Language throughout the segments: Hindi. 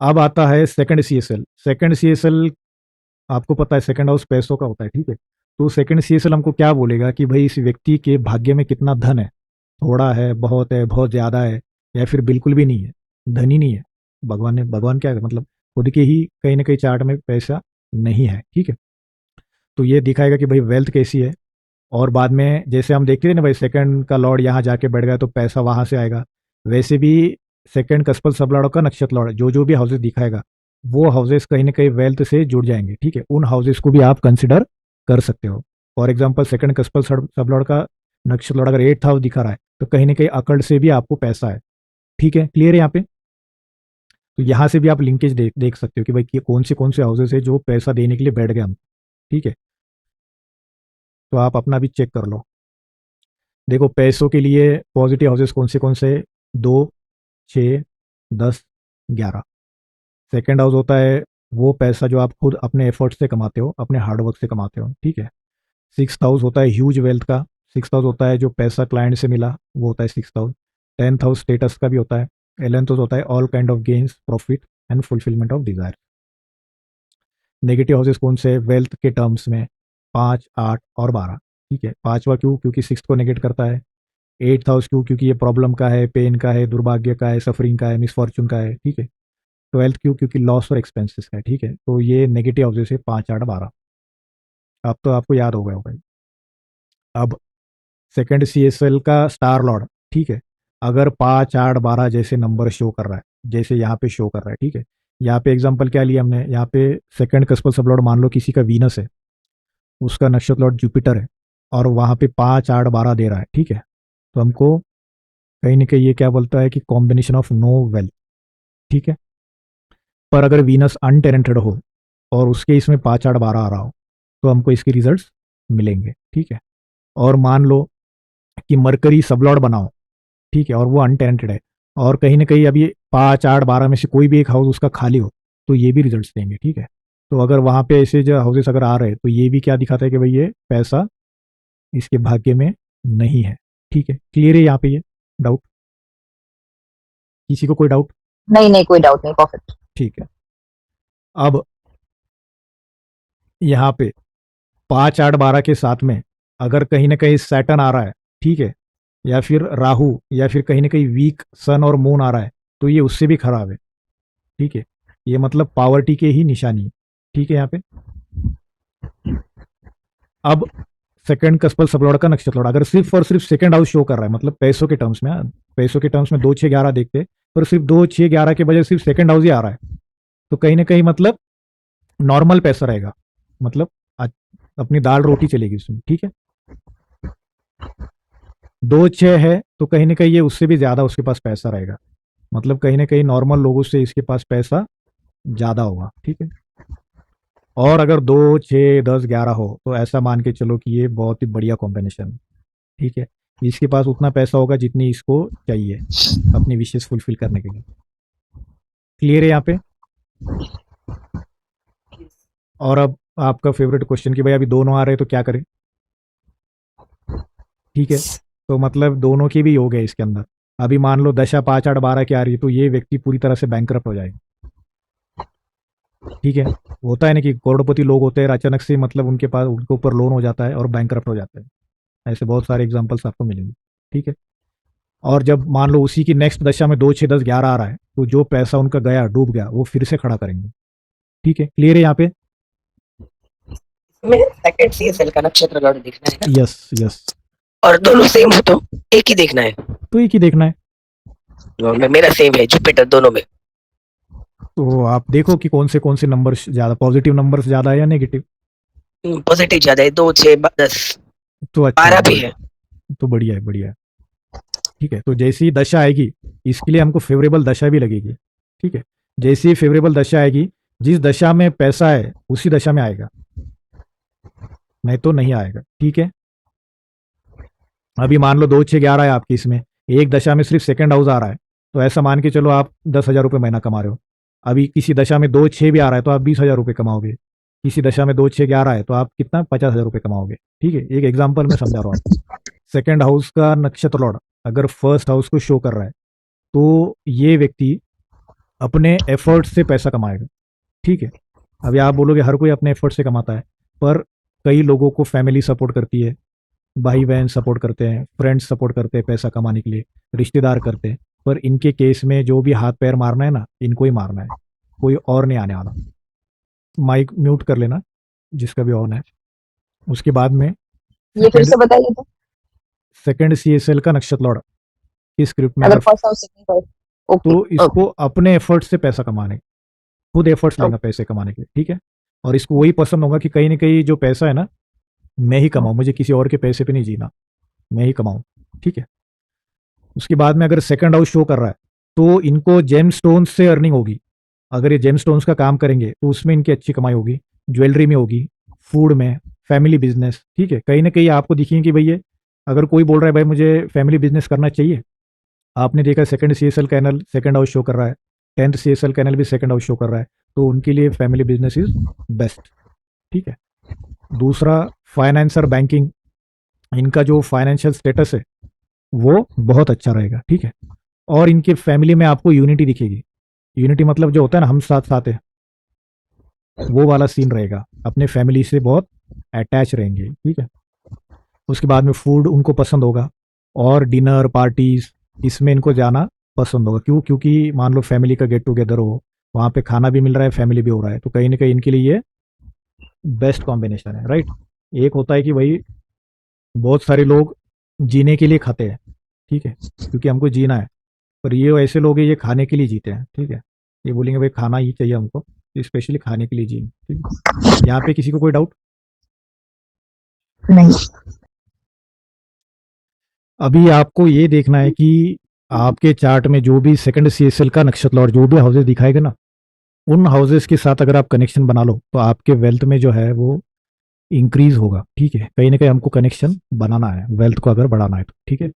अब आता है सेकंड सीएसएल। सेकंड सीएसएल आपको पता है सेकंड हाउस पैसों का होता है, ठीक है। तो सेकंड सीएसएल हमको क्या बोलेगा कि भाई इस व्यक्ति के भाग्य में कितना धन है, थोड़ा है, बहुत ज़्यादा है, या फिर बिल्कुल भी नहीं है, धन ही नहीं है। भगवान क्या है, मतलब खुद के ही कहीं ना कहीं चार्ट में पैसा नहीं है, ठीक है। तो ये दिखाएगा कि भाई वेल्थ कैसी है। और बाद में जैसे हम देखते थे ना भाई, सेकंड का लॉर्ड यहाँ जाके बैठ गया तो पैसा वहां से आएगा, वैसे भी सेकंड कस्पल सब लॉर्ड का नक्षत्र लॉर्ड जो भी हाउसेस दिखाएगा, वो हाउसेस कहीं ना कहीं वेल्थ से जुड़ जाएंगे, ठीक है। उन हाउसेस को भी आप कंसिडर कर सकते हो। फॉर एग्जाम्पल सेकंड कस्पल सब लॉर्ड का नक्षत्र लॉर्ड अगर 8th हाउस दिखा रहा है तो कहीं ना कहीं अकड़ से भी आपको पैसा है, ठीक है। क्लियर है यहाँ पे? तो यहाँ से भी आप लिंकेज देख सकते हो कि भाई कौन से हाउसेस है जो पैसा देने के लिए बैठ गए हम, ठीक है। तो आप अपना भी चेक कर लो। देखो पैसों के लिए पॉजिटिव हाउसेस कौन से? 2, 6, 10, 11। सेकेंड हाउस होता है वो पैसा जो आप खुद अपने एफर्ट से कमाते हो, अपने हार्डवर्क से कमाते हो, ठीक है। सिक्स हाउस होता है ह्यूज वेल्थ का। सिक्स हाउस होता है जो पैसा क्लाइंट से मिला, वो होता है six house. 10th house status का भी होता है। 11th हाउस होता है all kind of gains, profit and fulfilment of desire. Negative houses कौन से? वेल्थ के टर्म्स में 5, 8 और 12, ठीक है। पांचवा क्यों? क्योंकि सिक्स को नेगेट करता है। 8th हाउस क्यों? क्योंकि ये प्रॉब्लम का है, पेन का है, दुर्भाग्य का है, सफरिंग का है, मिसफॉर्चून का है, ठीक है। 12th क्यों? क्योंकि लॉस और एक्सपेंसेस का है, ठीक है। तो ये नेगेटिव हाउसेस है 5, 8, 12। अब तो आपको याद हो गया होगा। अब सेकंड सीएसएल का स्टार लॉर्ड, ठीक है, अगर 5, 8, 12 जैसे नंबर शो कर रहा है, जैसे यहाँ पे शो कर रहा है, ठीक है। यहाँ पे एग्जांपल क्या लिया हमने? यहाँ पे सेकंड कस्पल सब लॉर्ड मान लो किसी का वीनस है, उसका नक्षत्र लॉर्ड जुपिटर है, और वहाँ पे 5, 8, 12 दे रहा है, ठीक है। तो हमको कहीं ना कहीं ये क्या बोलता है कि कॉम्बिनेशन ऑफ नो वेल्थ, ठीक है। पर अगर वीनस अनटेरेंटेड हो और उसके इसमें 5, 8, 12 आ रहा हो तो हमको इसके रिजल्ट्स मिलेंगे, ठीक है। और मान लो कि मरकरी सबलॉर्ड बनाओ, ठीक है, और वो अनटेरेंटेड है, और कहीं ना कहीं अभी 5, 8, 12 में से कोई भी एक हाउस उसका खाली हो, तो ये भी रिजल्ट्स देंगे, ठीक है। तो अगर वहां पे ऐसे जो हाउसेस अगर आ रहे हैं तो ये भी क्या दिखाता है कि भाई ये पैसा इसके भाग्य में नहीं है, ठीक है। क्लियर है यहाँ पे? ये डाउट किसी को? कोई डाउट? नहीं नहीं, कोई डाउट नहीं, परफेक्ट। ठीक है। अब यहाँ पे 5, 8, 12 के साथ में अगर कहीं ना कहीं सैटर्न आ रहा है, ठीक है, या फिर राहु, या फिर कहीं ना कहीं वीक सन और मून आ रहा है, तो ये उससे भी खराब है, ठीक है। ये मतलब पावर्टी के ही निशानी है, ठीक है यहाँ पे। अब सेकंड कस्पल सबलॉर्ड का नक्षत्र लॉर्ड अगर सिर्फ और सिर्फ सेकंड हाउस शो कर रहा है, मतलब पैसों के टर्म्स में, पैसों के टर्म्स में 2, 6, 11 देखते, पर सिर्फ 2, 6, 11 के बजाय सिर्फ सेकंड हाउस ही आ रहा है, तो कहीं ना कहीं मतलब नॉर्मल पैसा रहेगा, मतलब अपनी दाल रोटी चलेगी उसमें, ठीक है। 2, 6 है तो कहीं ना कहीं ये उससे भी ज्यादा उसके पास पैसा रहेगा, मतलब कहीं ना कहीं नॉर्मल लोगों से इसके पास पैसा ज्यादा होगा, ठीक है। और अगर 2, 6, 10, 11 हो तो ऐसा मान के चलो कि ये बहुत ही बढ़िया कॉम्बिनेशन, ठीक है। इसके पास उतना पैसा होगा जितनी इसको चाहिए अपनी विशेष फुलफिल करने के लिए। क्लियर है यहाँ पे? और अब आपका फेवरेट क्वेश्चन कि भाई अभी दोनों आ रहे हैं तो क्या करें, ठीक है। तो मतलब दोनों की भी योग है इसके अंदर। अभी मान लो दशा 5, 8, 12 की आ रही है तो ये व्यक्ति पूरी तरह से बैंकरप्ट हो जाएगा, ठीक है। होता है ना कि करोड़पति लोग होते हैं, अचानक से मतलब उनके पास उनके ऊपर लोन हो जाता है और बैंकरप्ट हो जाते हैं। ऐसे बहुत सारे एग्जांपल्स आपको मिलेंगे, ठीक है। और जब मान लो उसी की नेक्स्ट दशा में 2, 6, 10, 11 आ रहा है तो जो पैसा उनका गया डूब गया वो फिर से खड़ा करेंगे, ठीक है। क्लियर है यहाँ पे? में सेकंड सीएसएल का नक्षत्र लॉर्ड देखना है ना, यस यस। और दोनों सेम हो तो एक ही देखना है। तो एक ही देखना है। और मेरा सेम है जुपिटर दोनों में। तो आप देखो कि कौन से नंबर ज्यादा पॉजिटिव नंबर ज्यादा है या नेगेटिव। पॉजिटिव ज्यादा है, 2, 6, 10, तो अच्छा 12 भी है। तो बढ़िया है, बढ़िया है, ठीक है। तो जैसी ही दशा आएगी इसके लिए हमको फेवरेबल दशा भी लगेगी, ठीक है। जैसी ही फेवरेबल दशा आएगी, जिस दशा में पैसा है उसी दशा में आएगा, नहीं तो नहीं आएगा, ठीक है। अभी मान लो 2, 6, 11 है आपकी, इसमें एक दशा में सिर्फ सेकंड हाउस आ रहा है, तो ऐसा मान के चलो आप 10,000 रुपये महीना कमा रहे हो। अभी किसी दशा में 2, 6 भी आ रहा है तो आप 20,000 रुपये कमाओगे। किसी दशा में 2, 6, 11 है तो आप कितना 50,000 रुपये कमाओगे, ठीक है। एक एग्जाम्पल मैं समझा रहा हूँ आपको। सेकेंड हाउस का नक्षत्र लॉर्ड अगर फर्स्ट हाउस को शो कर रहा है तो ये व्यक्ति अपने एफर्ट से पैसा कमाएगा, ठीक है। अभी आप बोलोगे हर कोई अपने एफर्ट से कमाता है, पर कई लोगों को फैमिली सपोर्ट करती है, भाई बहन सपोर्ट करते हैं, फ्रेंड्स सपोर्ट करते हैं पैसा कमाने के लिए, रिश्तेदार करते हैं। पर इनके केस में जो भी हाथ पैर मारना है ना, इनको ही मारना है, कोई और नहीं आने वाला। माइक म्यूट कर लेना जिसका भी ऑन है। उसके बाद में ये फिर सेकंड से बताइए तो। सेकंड CSL का नक्षत्र लॉर्ड इस स्क्रिप्ट में अगर अगर, first house second house. Okay तो इसको ओके अपने एफर्ट से पैसा कमाने, खुद एफर्ट्स लेगा ओके। पैसे कमाने के लिए, ठीक है। और इसको वही पसंद होगा कि कहीं ना कहीं जो पैसा है ना, मैं ही कमाऊं, मुझे किसी और के पैसे पे नहीं जीना, मैं ही कमाऊं, ठीक है। उसके बाद में अगर सेकंड हाउस शो कर रहा है, तो इनको जेम स्टोन्स से अर्निंग होगी। अगर ये जेम स्टोन्स का काम करेंगे तो उसमें इनकी अच्छी कमाई होगी, ज्वेलरी में होगी, फूड में, फैमिली बिजनेस, ठीक है। कहीं ना कहीं आपको दिखेंगे कि भैया, अगर कोई बोल रहा है भाई मुझे फैमिली बिजनेस करना चाहिए, आपने देखा सेकंड CSL कैनल सेकंड हाउस शो कर रहा है, 10th CSL कैनल भी सेकंड हाउस शो कर रहा है, तो उनके लिए फैमिली बिजनेस इज बेस्ट, ठीक है। दूसरा, फाइनेंस और बैंकिंग, इनका जो फाइनेंशियल स्टेटस है वो बहुत अच्छा रहेगा, ठीक है। और इनके फैमिली में आपको यूनिटी दिखेगी। यूनिटी मतलब जो होता है ना, हम साथ साथ है, वो वाला सीन रहेगा, अपने फैमिली से बहुत अटैच रहेंगे, ठीक है। उसके बाद में फूड उनको पसंद होगा, और डिनर पार्टीज इसमें इनको जाना पसंद होगा। क्यों? क्योंकि मान लो फैमिली का गेट टुगेदर हो, वहाँ पे खाना भी मिल रहा है, फैमिली भी हो रहा है, तो कहीं ना कहीं इनके लिए ये बेस्ट कॉम्बिनेशन है, राइट। एक होता है कि भाई बहुत सारे लोग जीने के लिए खाते हैं, ठीक है, क्योंकि हमको जीना है। पर ये ऐसे लोग हैं, ये खाने के लिए जीते हैं, ठीक है। ये बोलेंगे भाई खाना ही चाहिए हमको, स्पेशली खाने के लिए जी, ठीक है। यहाँ पे किसी को कोई डाउट? नहीं। अभी आपको ये देखना है कि आपके चार्ट में जो भी सेकंड CSL का नक्षत्र और जो भी हाउसेज दिखाएगा ना, उन हाउसेज के साथ अगर आप कनेक्शन बना लो तो आपके वेल्थ में जो है वो इंक्रीज होगा, ठीक है। कहीं ना कहीं हमको कनेक्शन बनाना है वेल्थ को अगर बढ़ाना है तो, ठीक है।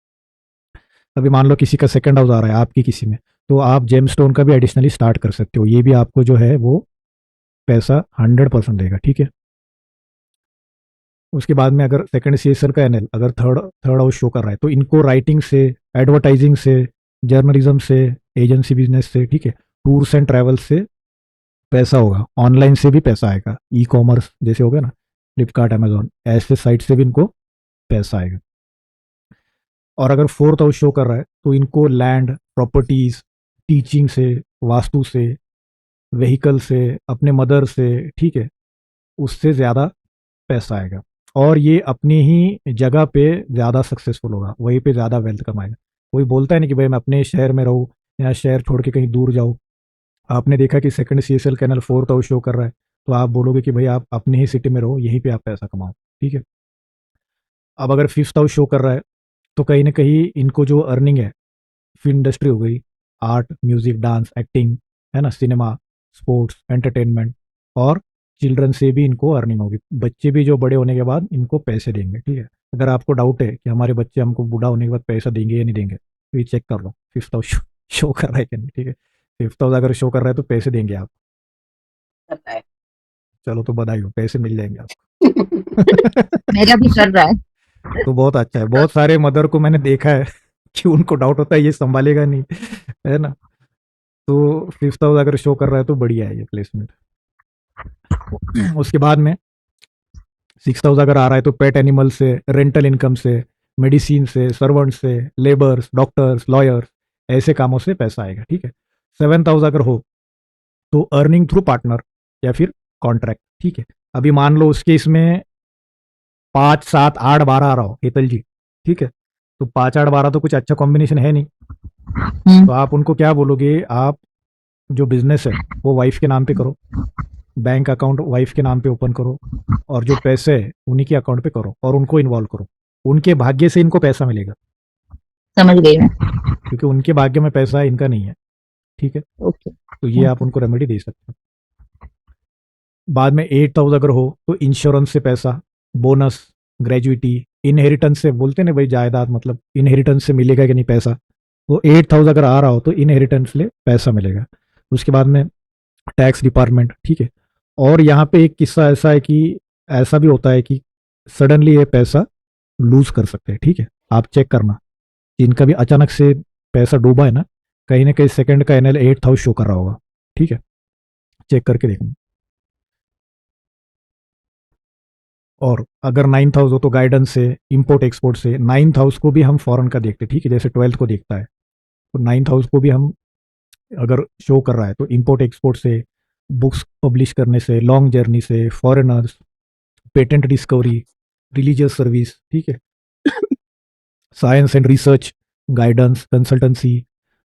अभी मान लो किसी का सेकंड हाउस आ रहा है आपकी किसी में, तो आप जेमस्टोन का भी एडिशनली स्टार्ट कर सकते हो, ये भी आपको जो है वो पैसा 100% देगा, ठीक है। उसके बाद में अगर सेकंड CSL का NL अगर थर्ड थर्ड हाउस शो कर रहा है, तो इनको राइटिंग से, एडवर्टाइजिंग से, जर्नलिज्म से, एजेंसी बिजनेस से, ठीक है, टूर्स एंड ट्रैवल से पैसा होगा, ऑनलाइन से भी पैसा आएगा, ई कॉमर्स जैसे हो गया ना, फ्लिपकार्ट अमेजोन, ऐसे साइट से भी इनको पैसा आएगा। और अगर फोर्थ हाउस शो कर रहा है, तो इनको लैंड, प्रॉपर्टीज, टीचिंग से, वास्तु से, व्हीकल से, अपने मदर से, ठीक है, उससे ज़्यादा पैसा आएगा। और ये अपनी ही जगह पे ज़्यादा सक्सेसफुल होगा, वहीं पे ज़्यादा वेल्थ कमाएगा। कोई बोलता है नहीं कि भाई मैं अपने शहर में रहूँ या शहर छोड़ के कहीं दूर जाऊँ। आपने देखा कि सेकंड CSL कैनल फोर्थ हाउस शो कर रहा है, तो आप बोलोगे कि भाई आप अपने ही सिटी में रहो, यहीं पे आप पैसा कमाओ, ठीक है। अब अगर फिफ्थ हाउस शो कर रहा है, तो कहीं ना कहीं इनको जो अर्निंग है, फिल्म इंडस्ट्री हो गई, आर्ट, म्यूजिक, डांस, एक्टिंग, है ना, सिनेमा, स्पोर्ट्स, एंटरटेनमेंट, और चिल्ड्रन से भी इनको अर्निंग होगी। बच्चे भी जो बड़े होने के बाद इनको पैसे देंगे, ठीक है। अगर आपको डाउट है कि हमारे बच्चे हमको बूढ़ा होने के बाद पैसा देंगे या नहीं देंगे, तो ये चेक कर लो फिफ्थ हाउस शो कर रहा है कि नहीं, ठीक है। फिफ्थ हाउस अगर शो कर रहा है तो पैसे देंगे आप। पता है। चलो तो बधाई हो, पैसे मिल जाएंगे आपको। मेरा भी कर रहा है। तो बहुत अच्छा है। बहुत सारे मदर को मैंने देखा है कि उनको डाउट होता है ये संभालेगा नहीं, है ना। तो फिफ्थ हाउस अगर शो कर रहा है तो बढ़िया है ये प्लेसमेंट। उसके बाद में सिक्स हाउस अगर आ रहा है, तो पेट एनिमल से, रेंटल इनकम से, मेडिसिन से, सर्वेंट से, लेबर्स, डॉक्टर्स, लॉयर्स, ऐसे कामों से पैसा आएगा, ठीक है। सेवेंथ हाउस अगर हो, तो अर्निंग थ्रू पार्टनर या फिर कॉन्ट्रैक्ट, ठीक है। अभी मान लो उसके इसमें 5, 7, 8, 12 आ रहा हो हेतल जी, ठीक है, तो 5, 8, 12 तो कुछ अच्छा कॉम्बिनेशन है नहीं। तो आप उनको क्या बोलोगे, आप जो बिजनेस है वो वाइफ के नाम पे करो, बैंक अकाउंट वाइफ के नाम पे ओपन करो, और जो पैसे है उन्हीं के अकाउंट पे करो, और उनको इन्वॉल्व करो। उनके भाग्य से इनको पैसा मिलेगा, समझ गई मैं। क्योंकि उनके भाग्य में पैसा है, इनका नहीं है, ठीक है। ओके तो ये आप उनको रेमेडी दे सकते हो। बाद में 8 हाउस अगर हो, तो इंश्योरेंस से पैसा, बोनस, ग्रेजुइटी, इनहेरिटेंस से, बोलते ना भाई जायदाद, मतलब इनहेरिटेंस से मिलेगा कि नहीं पैसा, तो 8 हाउस अगर आ रहा हो तो इनहेरिटेंस से पैसा मिलेगा। उसके बाद में टैक्स डिपार्टमेंट, ठीक है। और यहाँ पे एक किस्सा ऐसा है कि ऐसा भी होता है कि सडनली ये पैसा लूज कर सकते हैं, ठीक है। आप चेक करना, जिनका भी अचानक से पैसा डूबा है ना, कहीं ना कहीं सेकंड का एनएल 8th हाउस शो कर रहा होगा, ठीक है, चेक करके देखना। और अगर 9th हाउस हो तो गाइडेंस से, इंपोर्ट एक्सपोर्ट से। 9th हाउस को भी हम फॉरेन का देखते हैं, ठीक है, जैसे 12th को देखता है, तो 9th हाउस को भी हम अगर शो कर रहा है तो इंपोर्ट एक्सपोर्ट से, बुक्स पब्लिश करने से, लॉन्ग जर्नी से, foreigners, patent discovery, religious service, ठीक है, science and research, guidance, consultancy,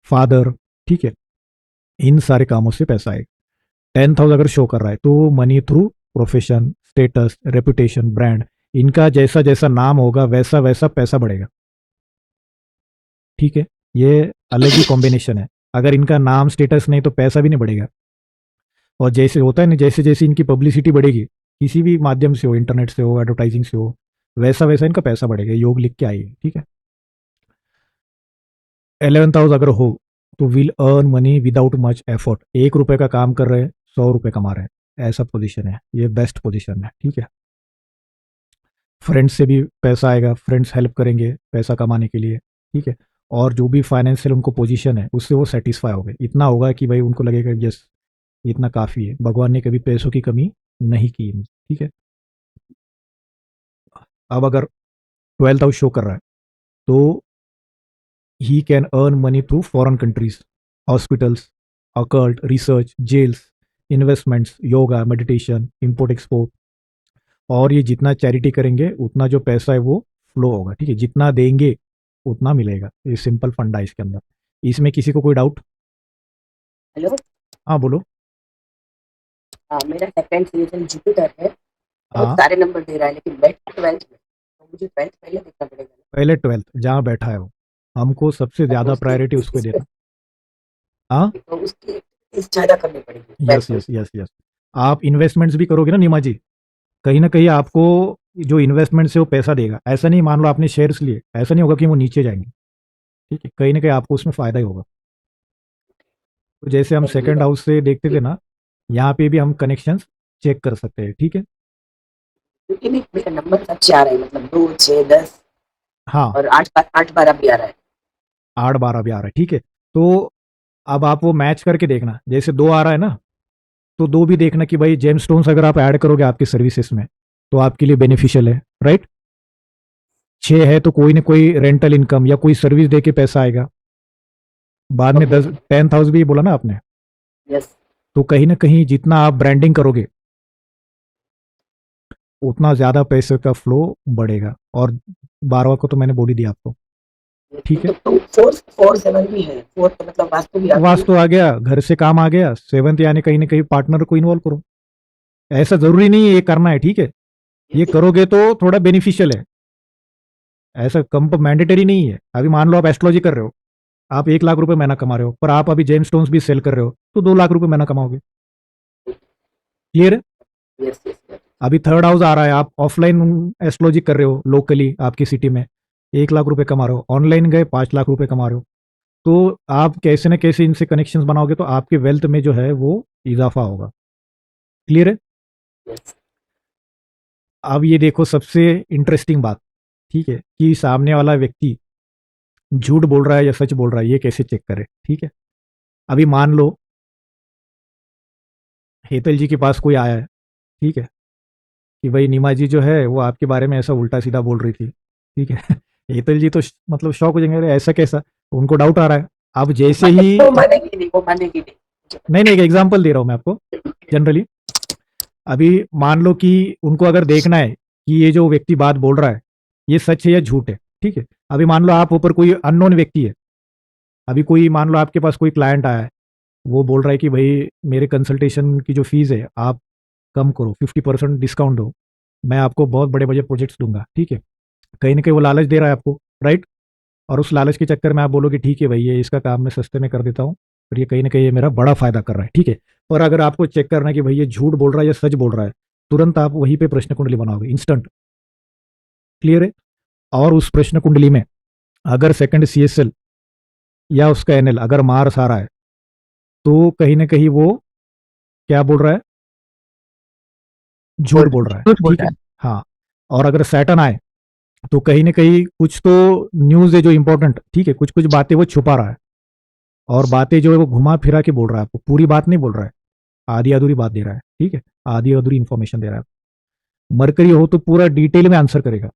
father, ठीक है, इन सारे कामों से पैसा आएगा। 10th हाउस अगर शो कर रहा है तो money through profession, status, reputation, brand, इनका जैसा जैसा नाम होगा वैसा वैसा पैसा बढ़ेगा, ठीक है। ये अलग ही कॉम्बिनेशन है। अगर इनका नाम स्टेटस नहीं तो पैसा भी नहीं बढ़ेगा। और जैसे होता है ना, जैसे जैसे इनकी पब्लिसिटी बढ़ेगी किसी भी माध्यम से हो, इंटरनेट से हो, एडवर्टाइजिंग से हो, वैसा वैसा इनका पैसा बढ़ेगा। योग लिख के आइए, ठीक है। 11th हाउस अगर हो तो will earn money without much effort. 1 रुपए का काम कर रहे हैं, 100 रुपए कमा रहे हैं, ऐसा पोजीशन है, ये बेस्ट पोजीशन है, ठीक है। फ्रेंड्स से भी पैसा आएगा, फ्रेंड्स हेल्प करेंगे पैसा कमाने के लिए, ठीक है। और जो भी फाइनेंशियल उनको पोजीशन है उससे वो सेटिस्फाई हो गए, इतना होगा कि भाई उनको लगेगा यस इतना काफ़ी है, भगवान ने कभी पैसों की कमी नहीं की, ठीक है। अब अगर 12th हाउस शो कर रहा है तो he can earn money through foreign countries, hospitals, occult, research, jails, investments, yoga, meditation, import export. और ये जितना चैरिटी करेंगे उतना जो पैसा है वो फ्लो होगा, ठीक है, जितना देंगे उतना मिलेगा। ये सिंपल फंडा है इसके अंदर। इसमें किसी को कोई डाउट? हेलो। हाँ बोलो। हाँ, मेरा सेकंड सीजन जुपिटर है, बहुत हाँ, सारे नंबर दे रहा है, लेकिन बैठ 12th में, तो मुझे 12th पहले देखना पड़ेगा ना। पहले 12th जहाँ बैठा है वो, हमको सबसे तो ज़्यादा उसकी प्रायोरिटी उसको ही इस पे देना। हाँ, तो उसकी इस ज़्यादा करनी पड़ेगी यस 12th में। Yes yes yes. आप इन्वेस्टमेंट्स भी करोगे ना नीमा जी, कहीं ना कहीं आपको जो इन्वेस्टमेंट से वो पैसा देगा। ऐसा नहीं, मान लो आपने शेयर्स लिए, ऐसा नहीं होगा कि वो नीचे जाएंगे, ठीक है, कहीं ना कहीं आपको उसमें फ़ायदा ही होगा। तो जैसे हम और ये सेकंड हाउस से देखते थे ना, यहाँ पे भी हम कनेक्शंस चेक कर सकते हैं, ठीक है। क्योंकि नहीं, मेरा नंबर अच्छे आ रहा है, मतलब 2, 6, 10 हाँ, और 8, 12 भी आ रहा है। 8, 12 भी आ रहा है, ठीक है। तो अब आप वो मैच करके देखना, जैसे 2 आ रहा है ना, तो 2 भी देखना कि भाई जेम स्टोन्स अगर आप ऐड करोगे आपकी सर्विसेज में तो आपके लिए बेनिफिशियल है, राइट। 6 है तो कोई ना कोई रेंटल इनकम या कोई सर्विस दे के पैसा आएगा। बाद में ओके। 10th हाउस भी बोला ना आपने, यस। तो कहीं ना कहीं जितना आप ब्रांडिंग करोगे उतना ज़्यादा पैसे का फ्लो बढ़ेगा। और 12वां को तो मैंने बोल ही दिया आपको, ठीक है। तो 4, 7 भी है, 4 तो मतलब वास्तु भी आती है। वास्तु आ गया, घर से काम आ गया, 7th यानी कहीं ना कहीं पार्टनर को इन्वॉल्व करो। ऐसा जरूरी नहीं है ये करना है, ठीक है, ये करोगे तो थोड़ा बेनिफिशियल है, ऐसा कंप मैंडेटरी नहीं है। अभी मान लो आप एस्ट्रोलॉजी कर रहे हो, आप 1 लाख रुपए महीना कमा रहे हो, पर आप अभी जेम स्टोन्स भी सेल कर रहे हो तो 2 लाख रुपए महीना कमाओगे, क्लियर है। Yes yes yes. अभी 3rd हाउस आ रहा है, आप ऑफलाइन एस्ट्रोलॉजी कर रहे हो लोकली आपकी सिटी में, 1 लाख रुपए कमा रहे हो, ऑनलाइन गए 5 लाख रुपए कमा रहे हो, तो आप कैसे ना कैसे इनसे कनेक्शंस बनाओगे तो आपके वेल्थ में जो है वो इजाफा होगा, क्लियर है। यस। अब ये देखो सबसे इंटरेस्टिंग बात, ठीक है, कि सामने वाला व्यक्ति झूठ बोल रहा है या सच बोल रहा है, ये कैसे चेक करे, ठीक है। अभी मान लो हेतल जी के पास कोई आया है, ठीक है, कि भाई नीमा जी जो है वो आपके बारे में ऐसा उल्टा सीधा बोल रही थी, ठीक है। हेतल जी तो मतलब शॉक हो जाएंगे, अरे ऐसा कैसा, उनको डाउट आ रहा है। अब जैसे ही, वो मानेगी नहीं, वो मानेगी नहीं। नहीं नहीं, एक एग्जांपल दे रहा हूं मैं आपको जनरली। अभी मान लो कि उनको अगर देखना है कि ये जो व्यक्ति बात बोल रहा है ये सच है या झूठ है, ठीक है। अभी मान लो आप ऊपर कोई अननोन व्यक्ति है, अभी कोई मान लो आपके पास कोई क्लाइंट आया है, वो बोल रहा है कि भाई मेरे कंसल्टेशन की जो फीस है आप कम करो, 50% डिस्काउंट दो, मैं आपको बहुत बड़े बड़े प्रोजेक्ट्स दूंगा, ठीक है। कहीं ना कहीं वो लालच दे रहा है आपको, राइट। और उस लालच के चक्कर में आप बोलोगे ठीक है भाई ये इसका काम मैं सस्ते में कर देता हूँ, फिर ये कहीं ना कहीं ये मेरा बड़ा फायदा कर रहा है, ठीक है। पर अगर आपको चेक करना है कि भाई ये झूठ बोल रहा है या सच बोल रहा है, तुरंत आप वहीं पे प्रश्न कुंडली बनाओगे, इंस्टेंट, क्लियर है। और उस प्रश्न कुंडली में अगर सेकंड सीएसएल या उसका एनएल अगर मार्स आ रहा है तो कहीं ना कहीं वो क्या बोल रहा है, झूठ बोल रहा है, झूठ बोल ठीक रहा है। है। हाँ, और अगर सैटर्न आए तो कहीं ना कहीं कुछ तो न्यूज़ है जो इंपॉर्टेंट, ठीक है, कुछ कुछ बातें वो छुपा रहा है, और बातें जो है वो घुमा फिरा के बोल रहा है, आपको पूरी बात नहीं बोल रहा है, आधी अधूरी बात दे रहा है, ठीक है, आधी अधूरी इंफॉर्मेशन दे रहा है। मरकरी हो तो पूरा डिटेल में आंसर करेगा,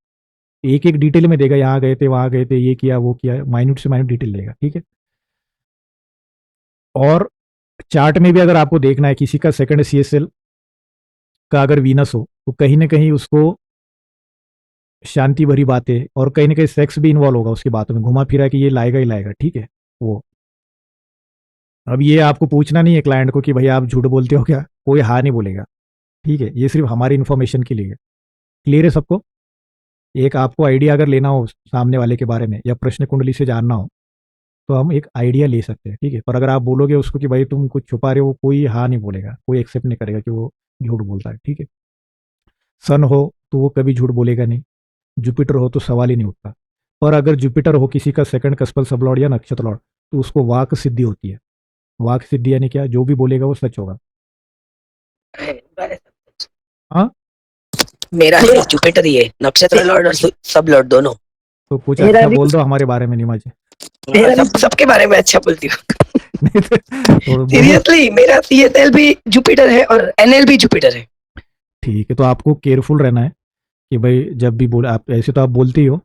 एक एक डिटेल में देगा, यहाँ गए थे वहां गए थे, ये किया वो किया, माइन्यूट से माइन्यूट डिटेल देगा, ठीक है। और चार्ट में भी अगर आपको देखना है किसी का सेकंड सीएसएल का अगर वीनस हो तो कहीं ना कहीं उसको शांति भरी बातें और कहीं ना कहीं सेक्स भी इन्वॉल्व होगा उसकी बातों में, घुमा फिरा कि ये लाएगा ही लाएगा, ठीक है। वो अब ये आपको पूछना नहीं है क्लाइंट को कि भाई आप झूठ बोलते हो क्या, कोई हाँ नहीं बोलेगा, ठीक है, ये सिर्फ हमारी इन्फॉर्मेशन के लिए। क्लियर है सबको? एक आपको आइडिया अगर लेना हो सामने वाले के बारे में या प्रश्न कुंडली से जानना हो तो हम एक आइडिया ले सकते हैं, ठीक है। पर अगर आप बोलोगे उसको कि भाई तुम कुछ छुपा रहे हो, कोई हाँ नहीं बोलेगा, कोई एक्सेप्ट नहीं करेगा कि वो झूठ बोलता है, ठीक है। सन हो तो वो कभी झूठ बोलेगा नहीं, जुपिटर हो तो सवाल ही नहीं उठता। पर अगर जुपिटर हो किसी का सेकंड कस्पल सबलॉर्ड या नक्षत्र लॉर्ड तो उसको वाक सिद्धि होती है। वाक सिद्धि यानी क्या, जो भी बोलेगा वो सच होगा। हाँ, मेरा है जुपिटर, ये नक्षत्र लॉर्ड और सब लॉर्ड दोनों। तो कुछ मेरा अच्छा भी बोल दो हमारे बारे में निमा जी। सबके बारे में अच्छा बोलती हूँ। नहीं तो बोलो। सीरियसली मेरा सीएसएल भी जुपिटर है और एनएल भी जुपिटर है। ठीक है, तो आपको केयरफुल रहना है कि भाई जब भी बोल, आप ऐसे तो आप बोलते ही हो,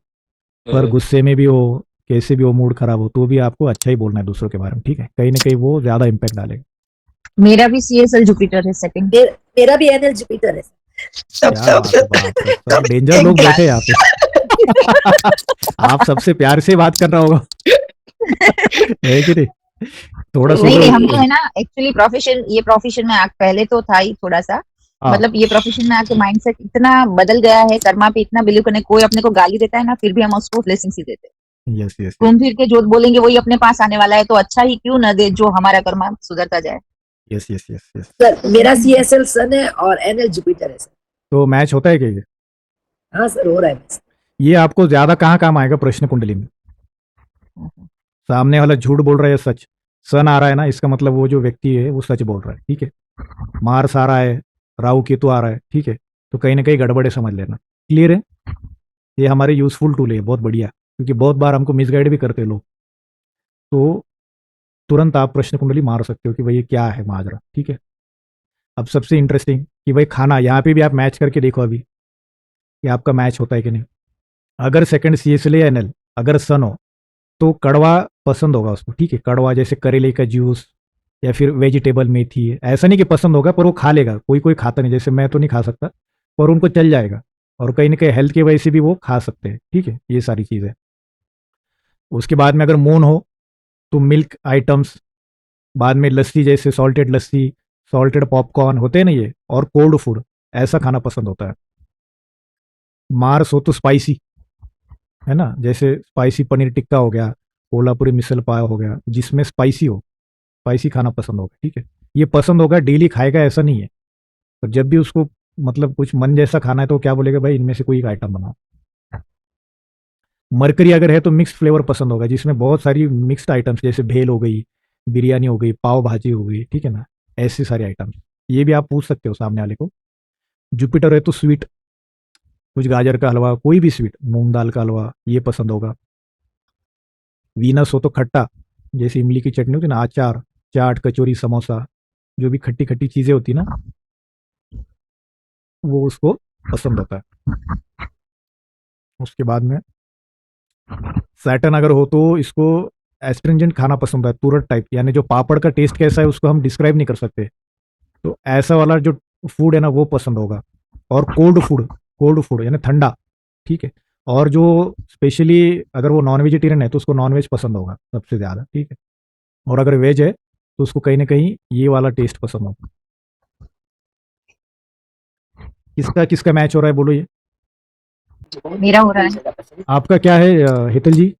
पर गुस्से में भी हो, कैसे भी हो, मूड खराब हो, तो भी आपको अच्छा ही बोलना है दूसरों के बारे में, ठीक है। कहीं ना कहीं वो ज्यादा इम्पैक्ट डालेगा। मेरा भी सीएसएल जुपिटर है सेकंड। मेरा भी एनएल जुपिटर है। सब क्या सब बात है, बाप रे, सब डेंजर लोग बैठे हैं यहाँ पे। आप सबसे प्यार से बात करना होगा, है कि नहीं? थोड़ा सा नहीं तो नहीं, हम तो है ना एक्चुअली प्रोफेशन, ये प्रोफेशन में पहले तो था ही थोड़ा सा, हाँ, मतलब ये प्रोफेशन में आके माइंडसेट इतना बदल गया है, कर्मा पे इतना बिलीव करने, कोई अपने को गाली देता है ना फिर भी हम उसको ब्लेसिंग ही देते हैं। यस यस घूम फिर के जो बोलेंगे वही अपने पास आने वाला है, तो अच्छा ही क्यों न दे जो हमारा कर्मा सुधरता जाए। Yes yes yes yes. Sir मेरा सीएसएल सन है और एनएल जुपिटर है सर। तो मैच होता है क्या ये? हाँ सर, हो रहा है मैच। ये आपको ज्यादा कहाँ काम आएगा प्रश्न कुंडली में? सामने वाला झूठ बोल रहा है या सच? सन आ रहा है ना, इसका मतलब वो जो व्यक्ति है वो सच बोल रहा है, ठीक है। मार्स आ रहा है, राहु केतु आ रहा है, ठीक है, तो कहीं ना कहीं गड़बड़े समझ लेना। क्लियर है? ये हमारे यूजफुल टूल है, बहुत बढ़िया, क्योंकि बहुत बार हमको मिसगाइड भी करते हैं लोग, तो तुरंत आप प्रश्न कुंडली मार सकते हो कि भाई ये क्या है माजरा, ठीक है। अब सबसे इंटरेस्टिंग कि भाई खाना, यहाँ पे भी आप मैच करके देखो अभी कि आपका मैच होता है कि नहीं। अगर सेकंड सीएसएल या एनएल अगर सन हो तो कड़वा पसंद होगा उसको, ठीक है, कड़वा जैसे करेले का जूस या फिर वेजिटेबल मेथी है, ऐसा नहीं कि पसंद होगा पर वो खा लेगा, कोई कोई खाता नहीं, जैसे मैं तो नहीं खा सकता, पर उनको चल जाएगा, और कहीं ना कहीं हेल्थ की वजह से भी वो खा सकते हैं, ठीक है, ये सारी चीज़ें। उसके बाद में अगर मून हो तो मिल्क आइटम्स, बाद में लस्सी जैसे सॉल्टेड लस्सी, सॉल्टेड पॉपकॉर्न होते हैं ना ये, और कोल्ड फूड, ऐसा खाना पसंद होता है। मार्स हो तो स्पाइसी, है ना, जैसे स्पाइसी पनीर टिक्का हो गया, कोल्हापुरी मिसल पाव हो गया, जिसमें स्पाइसी हो, स्पाइसी खाना पसंद होगा, ठीक है। ये पसंद होगा, डेली खाएगा ऐसा नहीं है, पर जब भी उसको मतलब कुछ मन जैसा खाना है तो क्या बोलेगा भाई इनमें से कोई एक आइटम बनाओ। मरकरी अगर है तो मिक्स फ्लेवर पसंद होगा, जिसमें बहुत सारी मिक्स्ड आइटम्स, जैसे भेल हो गई, बिरयानी हो गई, पाव भाजी हो गई, ठीक है ना, ऐसे सारे आइटम्स। ये भी आप पूछ सकते हो सामने वाले को। जुपिटर है तो स्वीट, कुछ गाजर का हलवा, कोई भी स्वीट, मूंग दाल का हलवा, ये पसंद होगा। वीनस हो तो खट्टा, जैसे इमली की चटनी होती है ना, अचार, चाट, कचौरी, समोसा, जो भी खट्टी खट्टी चीजें होती ना, वो उसको पसंद होता है। उसके बाद में सैटर्न अगर हो तो इसको एस्ट्रिंजेंट खाना पसंद है, तुरट टाइप, यानी जो पापड़ का टेस्ट कैसा है उसको हम डिस्क्राइब नहीं कर सकते, तो ऐसा वाला जो फूड है ना वो पसंद होगा। और कोल्ड फूड, कोल्ड फूड यानी ठंडा, ठीक है। और जो स्पेशली अगर वो नॉन वेजिटेरियन है तो उसको नॉन वेज पसंद होगा सबसे ज़्यादा, ठीक है। और अगर वेज है तो उसको कहीं ना कहीं ये वाला टेस्ट पसंद होगा। किसका किसका मैच हो रहा है बोलो ये? मेरा हो रहा है, आपका क्या है हितल जी?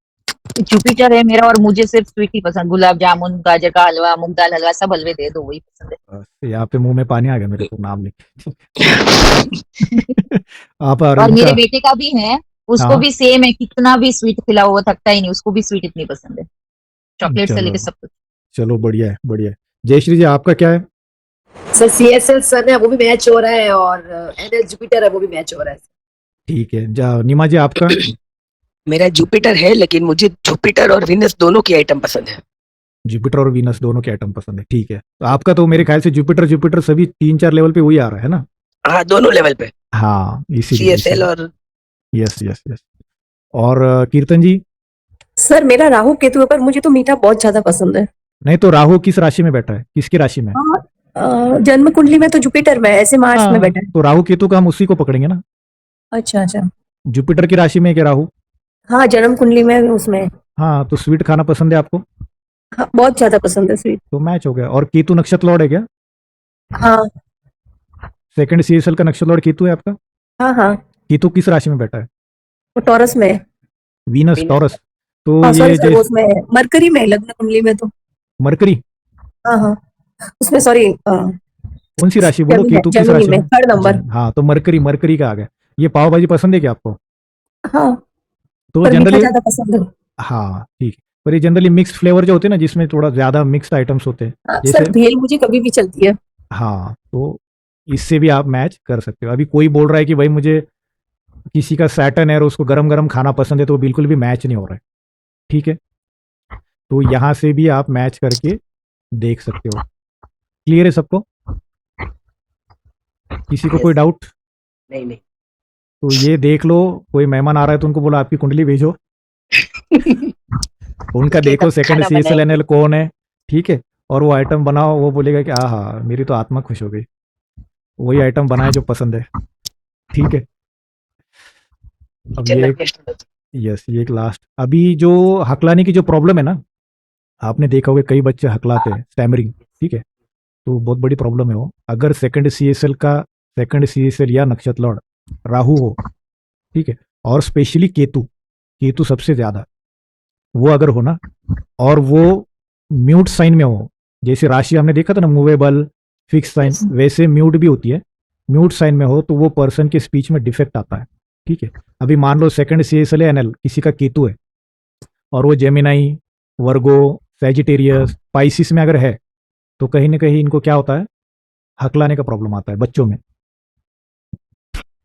जुपिटर है मेरा, और मुझे सिर्फ स्वीट ही पसंद, गुलाब जामुन, गाजर का हलवा, मूंग दाल हलवा, सब हलवे दे दो, वही पसंद है। यहाँ पे मुंह में पानी आ गया मेरे को नाम लेके। आप और अरविंद मेरे का? बेटे का भी है, उसको हाँ, भी सेम है, कितना भी स्वीट खिलाओ वो थकता ही नहीं, उसको भी स्वीट इतनी पसंद है, चॉकलेट से चलो लेके सब कुछ। चलो, बढ़िया है बढ़िया है। जयश्री जी आपका क्या है? सर सीएसएल सन है, वो भी मैच हो रहा है, और एनएल जुपिटर है, वो भी मैच हो रहा है। ठीक है, निमा जी आपका? मेरा जुपिटर है, लेकिन मुझे जुपिटर और विनस दोनों की आइटम पसंद है। जुपिटर और वीनस दोनों के एटम पसंद है, ठीक है। तो आपका तो मेरे ख्याल से जुपिटर जुपिटर सभी 3-4 लेवल पे वही आ रहा है ना। हाँ, दोनों लेवल पे, हाँ CSL और यस यस यस। और कीर्तन जी? सर मेरा राहु केतु है, पर मुझे तो मीठा बहुत ज्यादा पसंद है। नहीं तो राहु किस राशि में बैठा है, किसकी राशि में? जन्म कुंडली में तो जुपिटर में है, ऐसे मार्स में हाँ, बैठा है। तो राहु केतु का हम उसी को पकड़ेंगे ना। अच्छा अच्छा। जुपिटर की राशि में है क्या राहु? हाँ, जन्म कुंडली में उसमें है। हाँ, तो स्वीट खाना पसंद है आपको, हाँ, बहुत ज्यादा पसंद है स्वीट। तो मैच हो गया। और केतु नक्षत्र लॉर्ड है क्या? हाँ सेकंड सीएसएल का नक्षत्र लॉर्ड केतु है आपका? हाँ हाँ, केतु किस राशि में बैठा है? वो टॉरस में है। Venus Venus। टॉरस। तो हाँ सॉरी ये सर, वो जैसे उसमें है, मरकरी में है लग्न कुंडली में तो। मरकरी हाँ हाँ, उसमें सॉरी, कौन सी राशि बोलो, जमीन केतु किस जमीनी राशि में में? 3rd number. हाँ, तो मरकरी मरकरी का आ गया। ये पाव भाजी पसंद है क्या आपको? हाँ, तो पर मीठा जनरली ज्यादा पसंद है। हाँ ठीक है, पर ये जनरली मिक्स फ्लेवर जो होते हैं ना, जिसमें थोड़ा ज्यादा मिक्स्ड आइटम्स होते हैं, हाँ, जैसे सर भेल मुझे कभी भी चलती है। हाँ, तो इससे भी आप मैच कर सकते हो। अभी कोई बोल रहा है कि भाई मुझे किसी का सैटर्न है और उसको गरम गरम खाना पसंद है, तो वो बिल्कुल भी मैच नहीं हो रहा है, ठीक है। तो यहां से भी आप मैच करके देख सकते हो। क्लियर है सबको? किसी को Yes। कोई डाउट? नहीं तो ये देख लो, कोई मेहमान आ रहा है तो उनको बोलो आपकी कुंडली भेजो, उनका उसके देखो तब सेकंड खाना सीएसएल बनाएंगे। एनएल कौन है, ठीक है। और वो आइटम बनाओ, वो बोलेगा कि हाँ मेरी तो आत्मा खुश हो गई, वही आइटम बनाए जो पसंद है, ठीक है। अब किचन ये में astrology। यस, ये एक लास्ट, अभी जो हकलाने की जो प्रॉब्लम है ना, आपने देखा होगा कई बच्चे हकलाते हैं, स्टैमरिंग, ठीक है। तो बहुत बड़ी प्रॉब्लम है वो। अगर सेकंड सीएसएल या नक्षत्र लॉर्ड राहु हो, ठीक है, और स्पेशली केतु, केतु सबसे ज्यादा, वो अगर हो ना, और वो म्यूट साइन में हो, जैसे राशि हमने देखा था ना मूवेबल फिक्स साइन, वैसे म्यूट भी होती है। म्यूट साइन में हो तो वो पर्सन के स्पीच में डिफेक्ट आता है, ठीक है। अभी मान लो सेकंड सीएसएल या एनएल किसी का केतु है और वो जेमिनाई, वर्गो, सेजिटेरियस, पाइसिस में अगर है, तो कहीं ना कहीं इनको क्या होता है, हकलाने का प्रॉब्लम आता है बच्चों में।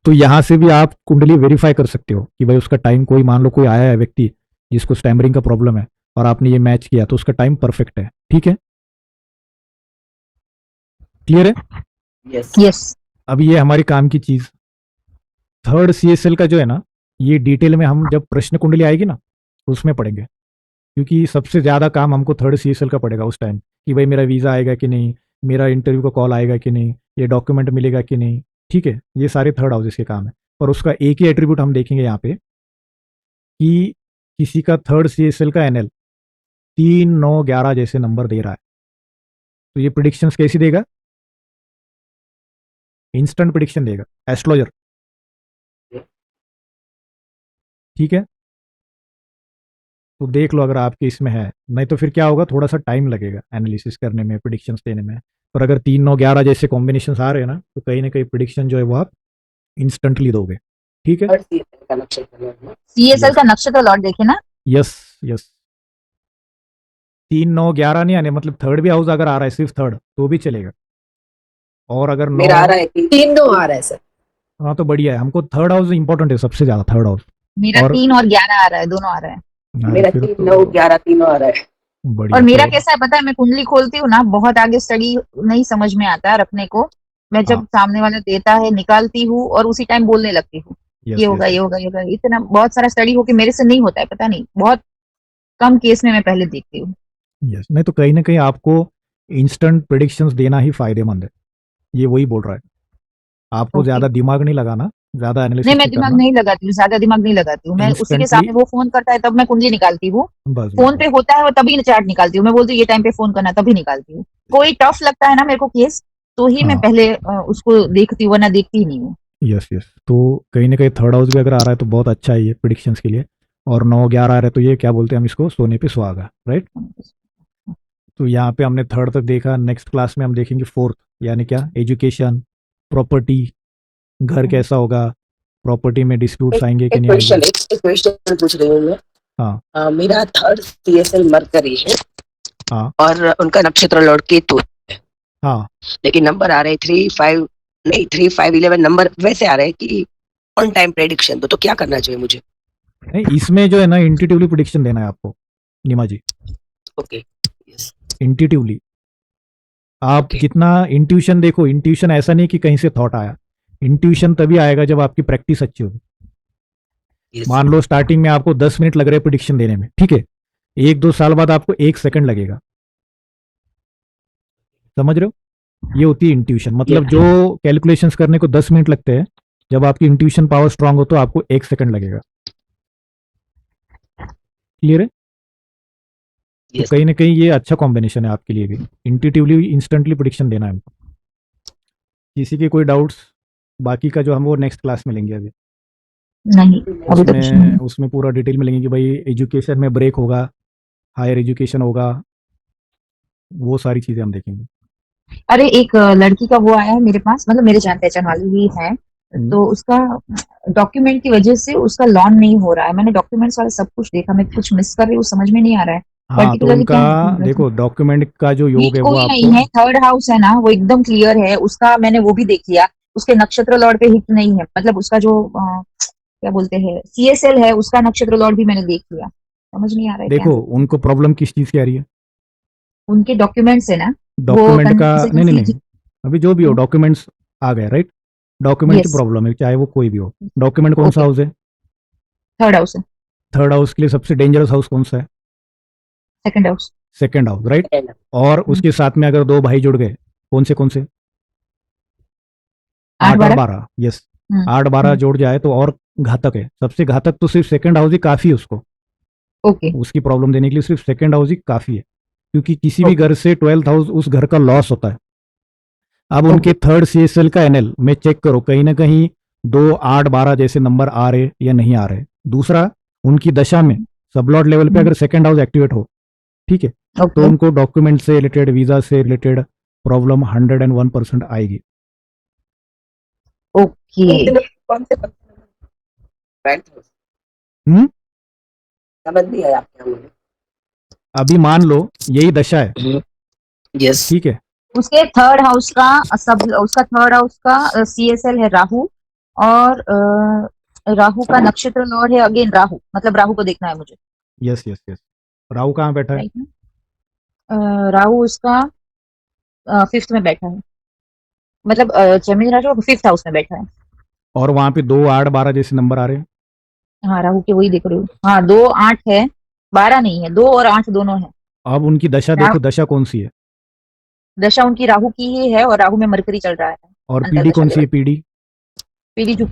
तो यहां से भी आप कुंडली वेरीफाई कर सकते हो कि भाई उसका टाइम, कोई मान लो कोई आया है व्यक्ति जिसको स्टैमरिंग का प्रॉब्लम है और आपने ये मैच किया, तो उसका टाइम परफेक्ट है, ठीक है। क्लियर है? यस। यस। अब ये हमारी काम की चीज, थर्ड सीएसएल का जो है ना, ये डिटेल में हम जब प्रश्न कुंडली आएगी ना, उसमें पढ़ेंगे, क्योंकि सबसे ज्यादा काम हमको थर्ड सीएसएल का पड़ेगा उस टाइम, कि भाई मेरा वीजा आएगा कि नहीं, मेरा इंटरव्यू का कॉल आएगा कि नहीं, ये डॉक्यूमेंट मिलेगा कि नहीं, ठीक है। ये सारे थर्ड हाउसेस के काम है। पर उसका एक ही एट्रीब्यूट हम देखेंगे यहाँ पे, कि किसी का थर्ड सीएसएल का एनएल 3, 9, 11 जैसे नंबर दे रहा है, तो ये प्रिडिक्शंस कैसी देगा? इंस्टेंट प्रिडिक्शन देगा, एस्ट्रोलॉजर, ठीक है। तो देख लो अगर आपके इसमें है, नहीं तो फिर क्या होगा, थोड़ा सा टाइम लगेगा एनालिसिस करने में, प्रिडिक्शंस देने में। पर अगर 3, 9, 11 जैसे कॉम्बिनेशन आ रहे हैं ना, तो कहीं ना कहीं प्रिडिक्शन जो है वो आप इंस्टेंटली दोगे, ठीक है। थर्ड सीएसएल का नक्षत्र लॉर्ड है। सीएसएल का नक्षत्र लॉर्ड देखे ना। यस यस, 3, 9, 11 नहीं आने, मतलब थर्ड भी हाउस अगर आ रहा है, सिर्फ थर्ड, तो भी चलेगा। और अगर 9, मेरा आ रहा है कि 3-9 आ रहा है सर। हाँ तो बढ़िया है, हमको थर्ड हाउस इंपॉर्टेंट है सबसे ज्यादा, थर्ड हाउस। मेरा और 3 और 11 आ रहा है, दोनों आ रहा है। मेरा फिर 3, तो 9, 11 तीनों आ रहा है। बढ़िया। और मेरा तो कैसा है पता है, मैं कुंडली खोलती हूँ ना, बहुत आगे स्टडी नहीं समझ में आता है रखने को। मैं जब हाँ, सामने वाला देता है निकालती हूँ और उसी टाइम बोलने लगती हूँ, यस ये यस होगा ये यस होगा ये होगा। इतना बहुत सारा स्टडी हो के मेरे से नहीं होता है, पता नहीं, बहुत कम केस में मैं पहले देखती हूँ। यस। नहीं तो कहीं ना कहीं आपको इंस्टेंट प्रिडिक्शंस देना ही फायदेमंद है, ये वही बोल रहा है। आपको ओके। ज्यादा दिमाग नहीं लगाना, ज्यादा नहीं, एनालिसिस मैं नहीं दिमाग करना, नहीं लगाती हूँ, ज्यादा दिमाग नहीं लगाती हूँ। मैं उसी के इंस्टेंटली, सामने वो फोन करता है तब मैं कुंडली निकालती हूँ। बस बस फोन बस। पे होता है वो तभी चार्ट निकालती हूँ। मैं बोलती हूँ ये टाइम पे फोन करना, तभी निकालती हूँ। कोई टफ लगता है ना मेरे को केस, तो ही मैं हाँ, पहले उसको देखती हूँ, वरना देखती ही नहीं हूँ। Yes yes. तो कहीं ना कहीं थर्ड हाउस भी अगर आ रहा है तो बहुत अच्छा है ये प्रिडिक्शंस के लिए। और 9, 11 आ रहा है तो ये क्या बोलते हैं हम इसको, सोने पे सुहागा, राइट। तो यहाँ पे हमने थर्ड तक देखा, नेक्स्ट क्लास में हम देखेंगे फोर्थ, यानी क्या, एजुकेशन, प्रॉपर्टी, घर कैसा होगा, प्रॉपर्टी में डिस्प्यूट्स आएंगे कि एक नहीं आएंगे। क्वेश्चन पूछ रही हूँ मैं। हाँ मेरा थर्ड सीएसएल मरकरी है हाँ और उनका नक्षत्र लॉर्ड केतु है, हाँ, लेकिन नंबर आ रहे हैं 3, 5, नहीं 3, 5, 11 नंबर वैसे आ रहे हैं कि ऑन टाइम प्रेडिक्शन तो क्या करना चाहिए मुझे? नहीं इसमें जो है ना, इंट्यूटिवली प्रिडिक्शन देना है आपको, नीमा जी। ओके। यस। इंट्यूटिवली। आप Okay. जितना इंट्यूशन देखो, इंट्यूशन ऐसा नहीं कि कहीं से थॉट आया, इंट्यूशन तभी आएगा जब आपकी प्रैक्टिस अच्छी होगी। Yes. मान लो स्टार्टिंग में आपको 10 मिनट लग रहे हैं प्रिडिक्शन देने में, ठीक है, 1-2 साल बाद आपको 1 सेकंड लगेगा। समझ रहे हो? ये होती है इंट्यूशन। मतलब जो कैलकुलेशंस करने को 10 मिनट लगते हैं, जब आपकी इंट्यूशन पावर स्ट्रांग हो तो आपको 1 सेकंड लगेगा। क्लियर है? तो Yes. कहीं ना कहीं ये अच्छा कॉम्बिनेशन है आपके लिए भी, इंट्यूटिवली इंस्टेंटली प्रिडिक्शन देना है हमको। किसी के कोई डाउट्स? बाकी का जो हम वो नेक्स्ट क्लास में लेंगे। अभी नहीं, अभी तो कुछ नहीं है। उसमें पूरा डिटेल में लेंगे कि भाई एजुकेशन में ब्रेक होगा, हायर एजुकेशन होगा, वो सारी चीजें हम देखेंगे। अरे एक लड़की का वो आया है मेरे पास, मतलब मेरे जान पहचान वाली ही है, तो उसका डॉक्यूमेंट की वजह से उसका लॉन नहीं हो रहा है। मैंने डॉक्यूमेंट्स वाला सब कुछ देखा, मैं कुछ मिस कर रही हूँ, समझ में नहीं आ रहा है हाँ, तो पर्टिकुलरली उनका क्या है। देखो डॉक्यूमेंट का जो योग वीक है वो कोई नहीं आपको, है, थर्ड हाउस है ना वो एकदम क्लियर है उसका, मैंने वो भी देख लिया। उसके नक्षत्र लॉर्ड पे हिट नहीं है, मतलब उसका जो क्या बोलते हैं सीएसएल है, उसका नक्षत्र लॉर्ड भी मैंने देख लिया। समझ नहीं आ रहा है क्या देखो उनको प्रॉब्लम किस चीज की आ रही है। उनके डॉक्यूमेंट्स है ना, वो डॉक्यूमेंट का नहीं नहीं कंसिस्टेंसी। नहीं, अभी जो भी हो डॉक्यूमेंट्स आ गए, राइट? डॉक्यूमेंट की यस, प्रॉब्लम है, चाहे वो कोई भी हो। डॉक्यूमेंट कौन सा ओके, हाउस है? थर्ड हाउस है, थर्ड हाउस के लिए सबसे डेंजरस हाउस कौन सा है? Second house. Second house, right? Second. और उसके साथ में अगर 2 भाई जुड़ गए, कौन से? 8 और 8-12। 12, यस। हम्म 8-12 हम्म, जोड़ जाए तो और घातक है। सबसे घातक तो सिर्फ सेकंड हाउस ही काफी है उसको, ओके उसकी प्रॉब्लम देने के लिए सिर्फ सेकंड हाउस ही काफी है, क्योंकि किसी भी ओके घर से 12th हाउस उस घर का लॉस होता है। अब उनके ओके। थर्ड सीएसएल का एनएल में चेक करो, कहीं ना कहीं 2, 8, 12 जैसे नंबर आ रहे या नहीं आ रहे। दूसरा, उनकी दशा में सबलॉर्ड लेवल पे अगर सेकंड हाउस एक्टिवेट हो, ठीक है, तो ओके उनको डॉक्यूमेंट से रिलेटेड, वीजा से रिलेटेड प्रॉब्लम 101% आएगी। ओके। कौन से Right. हम्म समझ नहीं आया आपके मुझे। अभी मान लो यही दशा है, Yes. ठीक है, उसके थर्ड हाउस का सब, उसका थर्ड हाउस का सीएसएल है राहु, और राहु का नक्षत्र लॉर्ड है अगेन राहु, मतलब राहु को देखना है मुझे, यस यस यस। राहु कहाँ बैठा है? राइट ना। राहु उसका फिफ्थ में बैठा है, मतलब जमीन राशि फिफ्थ हाउस में बैठा है। और वहां पे 2, 8, 12 जैसे नंबर आ रहे हैं। हाँ राहु के वही देख रही हूँ, हाँ 2-8 है, 12 नहीं है, 2 और 8 दोनों है। अब उनकी दशा देखो, दशा कौन सी है? दशा उनकी राहु की ही है, और राहु में मरकरी चल रहा है और अंतर पीढ़ी दशा कौन सी लेवल। है? पीढ़ी।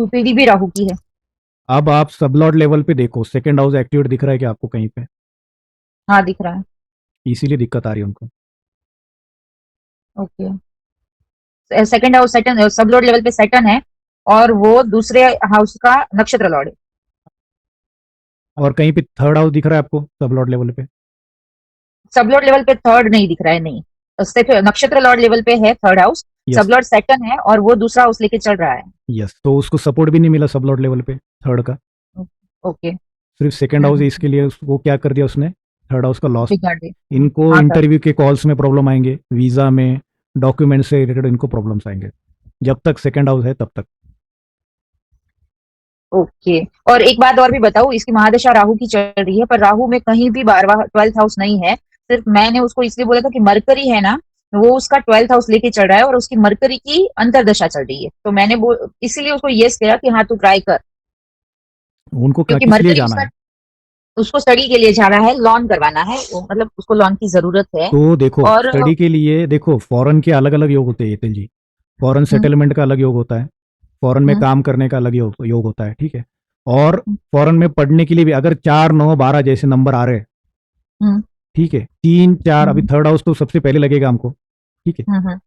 पीढ़ी भी राहु की है। अब आप सबलॉर्ड लेवल पे देखो, सेकंड हाउस एक्टिवेट दिख रहा है कि आपको कहीं पे? हाँ दिख रहा है। इसीलिए दिक्कत आ रही है उनको। ओके, सेकंड हाउस सेटन, सब लॉर्ड लेवल पे सेटन है, और वो दूसरे हाउस का नक्षत्र लॉर्ड है। और कहीं पे थर्ड हाउस दिख रहा है आपको सबलॉर्ड लेवल पे? सब लॉर्ड लेवल पे थर्ड नहीं दिख रहा है, नहीं। नक्षत्र लॉर्ड लेवल पे है third house, yes sub lord Saturn है, और वो दूसरा हाउस लेके चल रहा है। यस, तो उसको सपोर्ट भी नहीं मिला सबलॉर्ड लेवल पे थर्ड का, ओके। सिर्फ सेकंड हाउस है। इसके लिए उसको क्या कर दिया उसने? थर्ड हाउस का लॉस। बिगाड़ दे। इनको हाँ सर। इंटरव्यू के कॉल्स में प्रॉब्लम आएंगे, वीजा में, डॉक्यूमेंट से रिलेटेड इनको प्रॉब्लम्स आएंगे, जब तक सेकंड हाउस है तब तक। ओके, और एक बात और भी बताऊं, इसकी महादशा राहु की चल रही है, पर राहु में कहीं भी 12वां 12th हाउस नहीं है। सिर्फ मैंने उसको इसलिए बोला था कि मरकरी है ना, वो उसका 12th हाउस लेके चल रहा है, और उसकी मरकरी की अंतरदशा चल रही है, तो मैंने इसीलिए उसको यस किया कि हाँ तू ट्राई कर, उनको क्योंकि किस लिए मरकरी जाना उसका, है? उसको स्टडी के लिए जाना है, लॉन करवाना है, मतलब उसको लॉन की जरूरत है। तो देखो और स्टडी के लिए देखो, फॉरेन के अलग अलग योग होते हैं येतिल जी। फॉरेन हम्म सेटलमेंट का अलग योग होता है, फॉरेन में हम्म काम करने का अलग योग होता है, ठीक है। और हम्म फॉरेन में पढ़ने के लिए भी अगर 4, 9, 12 जैसे नंबर आ रहे हैं, हम्म ठीक है, 3, 4, अभी हम्म थर्ड हाउस तो सबसे पहले लगेगा हमको, ठीक है। हम्म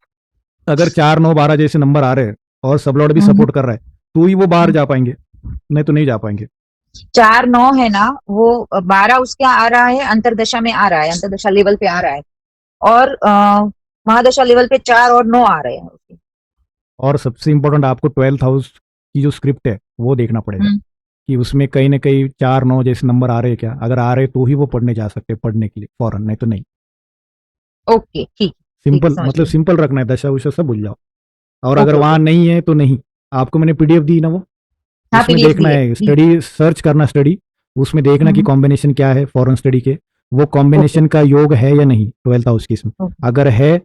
अगर 4, 9, 12 जैसे नंबर आ रहे हैं और सबलॉर्ड भी हम्म सपोर्ट कर रहा है, तो ही वो बाहर हम्म। जा पाएंगे, नहीं तो नहीं जा पाएंगे। 4-9 है ना, वो 12 उसके आ रहा है, अंतरदशा में आ रहा है, अंतरदशा लेवल पे आ रहा है, और महादशा लेवल पे 4 और 9 आ रहे हैं उसके। और सबसे इंपॉर्टेंट, आपको 12th हाउस की जो स्क्रिप्ट है वो देखना पड़ेगा, हम्म कि उसमें कहीं ना कहीं 4, 9 जैसे नंबर आ रहे हैं क्या। अगर आ रहे तो ही वो पढ़ने जा सकते हैं, पढ़ने के लिए फॉरन, नहीं तो नहीं। ओके, ठीक ठीक है, सिंपल, समझ मतलब गई। सिंपल रखना है, दशा उशा सब भूल जाओ। और अगर ओके ओके। वहां नहीं है तो नहीं। आपको मैंने पीडीएफ दी ना वो, हाँ उसमें पीडीएफ देखना दी है, है, दी। स्टडी सर्च करना, स्टडी उसमें देखना कि हम्म कॉम्बिनेशन क्या है फॉरेन स्टडी के, वो कॉम्बिनेशन का योग है या नहीं 12th हाउस की इसमें। ओके। अगर है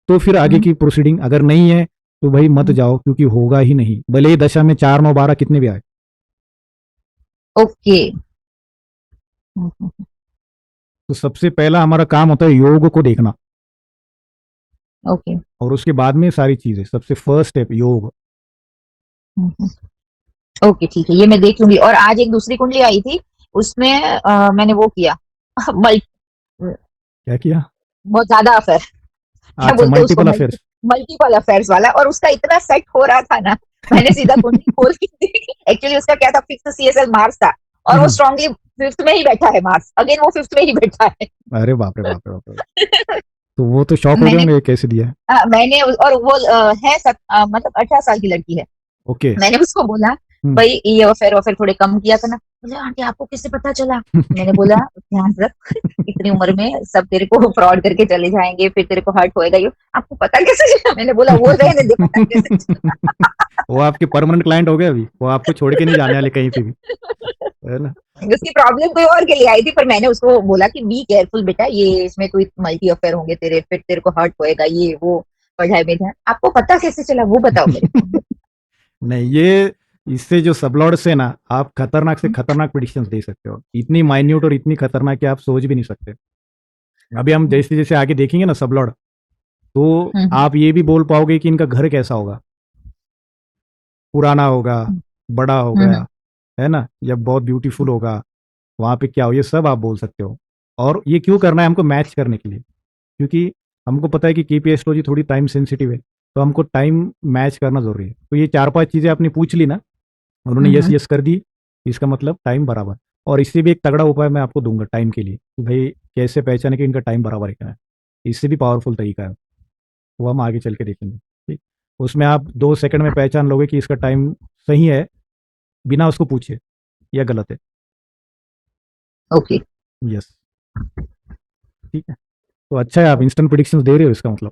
तो फिर आगे हम्म। की प्रोसीडिंग, अगर नहीं है तो भाई मत हम्म। जाओ, क्योंकि होगा ही नहीं, भले ही दशा में 4 9 12 कितने भी आए। ओके। तो सबसे पहला हमारा काम होता है योग को देखना, ओके। और उसके बाद में सारी चीजें। सबसे फर्स्ट स्टेप योग। ओके ठीक है, ये मैं देख लूंगी। और आज एक दूसरी कुंडली आई थी, उसमें मैंने वो किया मल्टी, क्या किया? बहुत ज्यादा अफेयर, क्या अच्छा, बोलते हैं उसको, मल्टीपल अफेयर्स। मल्टीपल अफेयर्स वाला। और उसका इतना सेट हो रहा था ना, मैंने सीधा कुंडली खोल के देखी। एक्चुअली उसका क्या था, फिफ्थ सीएसएल मार्स था, और वो स्ट्रांगली फिफ्थ में ही बैठा है मार्स, अगेन वो फिफ्थ में ही बैठा है। अरे बाप रे बाप रे बाप रे। तो वो तो शॉक हो गए मैंने होंगे, ये कैसे दिया है? और वो है मतलब 18 साल की लड़की है। ओके। मैंने उसको बोला, भाई ये अफेयर थोड़े कम किया था ना। बोले आंटी आपको किससे पता चला? मैंने बोला ध्यान रख, इतनी उम्र में सब तेरे को फ्रॉड करके चले जाएंगे, फिर तेरे को हर्ट होएगा। ये आपको पता कैसे चला? मैंने बोला वो रहने दे, पता कैसे चला। वो आपके परमानेंट क्लाइंट हो गए अभी, वो आपको छोड़ के नहीं जाने वाले कहीं पे भी, है ना? उसकी प्रॉब्लम कोई और के लिए आई थी, पर मैंने उसको बोला कि बी केयरफुल बेटा, ये इसमें कोई मल्टी अफेयर होंगे तेरे, फिर तेरे को हर्ट होएगा, ये वो, पढ़ाई में ध्यान। आपको पता कैसे चला वो बताओ मेरे को। नहीं, ये इससे जो सबलॉर्ड से ना आप खतरनाक से खतरनाक प्रेडिक्शंस दे सकते हो, इतनी माइन्यूट और इतनी खतरनाक कि आप सोच भी नहीं सकते। अभी हम जैसे जैसे आगे देखेंगे ना सबलॉर्ड, तो आप ये भी बोल पाओगे कि इनका घर कैसा होगा, पुराना होगा, बड़ा होगा, है ना, या बहुत ब्यूटीफुल होगा, वहां पे क्या हो, ये सब आप बोल सकते हो। और ये क्यों करना है हमको? मैच करने के लिए, क्योंकि हमको पता है कि केपी एस्ट्रोलॉजी थोड़ी टाइम सेंसिटिव है, तो हमको टाइम मैच करना जरूरी है। तो ये 4 5 चीजें आपने पूछ ली ना, उन्होंने यस यस कर दी, इसका मतलब टाइम बराबर। और इससे भी एक तगड़ा उपाय मैं आपको दूंगा टाइम के लिए, कि भाई कैसे पहचाने कि इनका टाइम बराबर है क्या है। इससे भी पावरफुल तरीका है, वो हम आगे चल के देखेंगे, ठीक। उसमें आप 2 सेकंड में पहचान लोगे कि इसका टाइम सही है, बिना उसको पूछे, या गलत है। ओके। यस, ठीक है। तो अच्छा है, आप इंस्टेंट प्रिडिक्शंस दे रहे हो, इसका मतलब।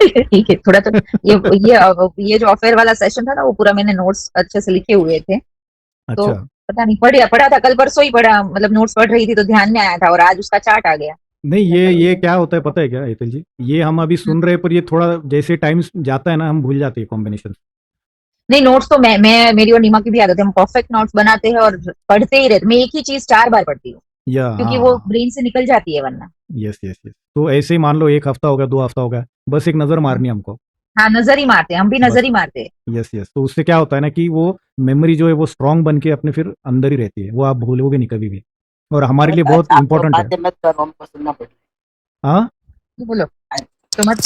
ठीक है, थोड़ा तो ये जो अफेयर वाला सेशन था ना, वो पूरा मैंने नोट्स अच्छे से लिखे हुए थे। तो अच्छा। पता नहीं, पढ़ा था कल परसों ही पढ़ा, मतलब नोट्स पढ़ रही थी तो ध्यान में आया था, और आज उसका चार्ट आ गया। नहीं, ये चलो ये क्या होता है पता है क्या हेतल जी? ये हम अभी सुन रहे हैं, पर ये थोड़ा जैसे टाइम जाता है ना, हम भूल जाते हैं कॉम्बिनेशन। नहीं, नोट्स तो मैं मेरी और नीमा की भी आदत है, हम परफेक्ट नोट्स बनाते हैं और पढ़ते ही रहते। मैं एक ही चीज 4 बार पढ़ती हूँ, या क्योंकि हाँ वो हाँ। ब्रेन से निकल जाती है वरना। Yes yes yes. तो ऐसे ही मान लो 1 हफ्ता हो गया, 2 हफ्ता हो गया, बस एक नजर मारनी है हमको। हाँ, नजर ही मारते हैं, हम भी नजर बस। ही मारते हैं। Yes yes. तो उससे क्या होता है ना कि वो मेमोरी जो है वो स्ट्रांग बन के अपने फिर अंदर ही रहती है, वो आप भूलोगे नहीं कभी भी, और हमारे लिए बहुत आप लोग इंपॉर्टेंट है। बातें मत करो, हमको सुनना पड़ेगा। हाँ। तो बोलो, तो मत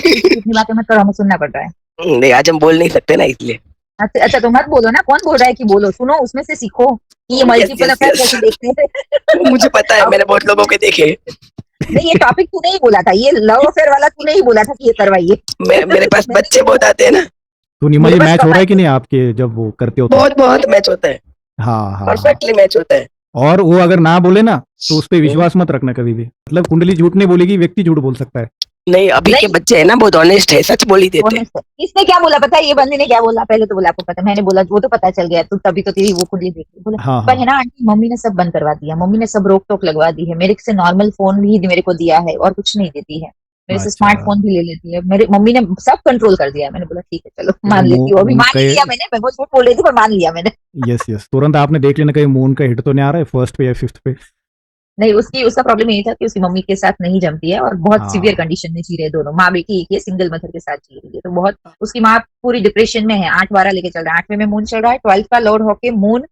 इतनी बातें मत करो, हमें सुनना पड़ रहा है। नहीं, आज हम बोल नहीं सकते ना, इसलिए। अच्छा अच्छा, तो मत बोलो ना, कौन बोल रहा है कि बोलो? सुनो, उसमें से सीखो कि ये yes multiple yes affair yes. कैसे देखते हैं। मुझे पता है, अब मैंने बहुत लोगों के देखे। नहीं, ये टॉपिक तूने ही बोला था, ये लव अफेयर वाला तूने ही बोला था कि ये करवाइए। मेरे पास मैंने बच्चे बहुत आते हैं ना, तो नीमा मेरे जी, पास मैच हो रहा कमाल है कि नहीं आपके जब वो करते हो तो? बहुत बहुत मैच होता है, हाँ हाँ हाँ। परफेक्टली मैच होता है। और वो अगर ना बोले ना, तो उस पर विश्वास मत रखना कभी भी। मतलब कुंडली झूठ नहीं बोलेगी, व्यक्ति झूठ बोल सकता है। नहीं, अभी के नहीं, बच्चे है ना, बहुत ऑनेस्ट है, सच बोल ही देते हैं। honest है। इसने क्या बोला पता है? ये बंदे ने क्या बोला पहले तो बोला, आपको पता? मैंने बोला वो तो पता चल गया, तू तभी तो तेरी वो खुद ही देखी। बोला हाँ पर हाँ। है ना आंटी, मम्मी ने सब बंद करवा दिया, मम्मी ने सब रोक टोक लगवा दी है, मेरे से नॉर्मल फोन भी मेरे को दिया है और कुछ नहीं देती है, मेरे से अच्छा। स्मार्टफोन भी ले लेती है, मेरी मम्मी ने सब कंट्रोल कर दिया है। मैंने बोला ठीक है, चलो तो मान लेती हूँ, अभी मान ही कहे लिया मैंने। मैं वो झूठ बोल रही थी पर मान लिया मैंने। यस यस, तुरंत आपने देख लेना कहीं मून का हिट तो नहीं आ रहा है फर्स्ट पे या फिफ्थ पे। नहीं, उसका प्रॉब्लम यही था कि उसकी मम्मी के साथ नहीं जमती है, और बहुत सीवियर हाँ। कंडीशन में जी रहे दोनों, माँ बेटी एक ही सिंगल मदर के साथ जी रही है। तो बहुत, उसकी माँ पूरी डिप्रेशन में है, 8 12 लेके चल रहा है, 8वें में मून चल रहा है, 12th का लोड होके मून